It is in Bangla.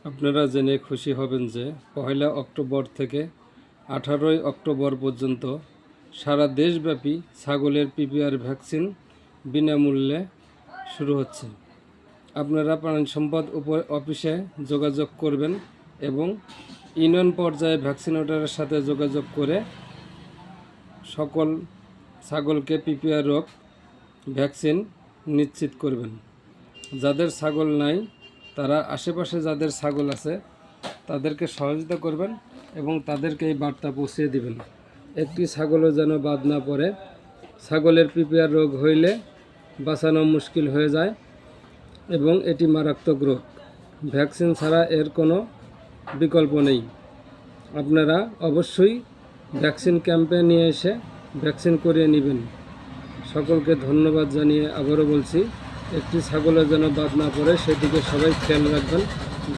আপনারা জেনে খুশি হবেন যে 1 অক্টোবর থেকে 18 অক্টোবর পর্যন্ত সারা দেশব্যাপী ছাগলের পিপিআর ভ্যাকসিন বিনামূল্যে শুরু হচ্ছে। আপনারা প্রাণী সম্পদ অফিসে যোগাযোগ করবেন এবং ইউনিয়ন পর্যায়ে ভ্যাকসিনেটরের সাথে যোগাযোগ করে সকল ছাগলকে পিপিআর রোগ ভ্যাকসিন নিশ্চিত করবেন। যাদের ছাগল নাই তারা আশেপাশে যাদের ছাগল আছে তাদেরকে সহযোগিতা করবেন এবং তাদেরকে এই বার্তা পৌঁছে দিবেন। একটি ছাগলও যেন বাদ না পড়ে। ছাগলের পিপিআর রোগ হইলে বাঁচানো মুশকিল হয়ে যায় এবং এটি মারাত্মক রোগ। ভ্যাকসিন ছাড়া এর কোনো বিকল্প নেই। আপনারা অবশ্যই ভ্যাকসিন ক্যাম্পে নিয়ে এসে ভ্যাকসিন করিয়ে নেবেন। সকলকে ধন্যবাদ জানিয়ে আবারও বলছি, একটি ছাগলের যেন বাদ না পড়ে সেদিকে সবাই খেয়াল রাখবেন।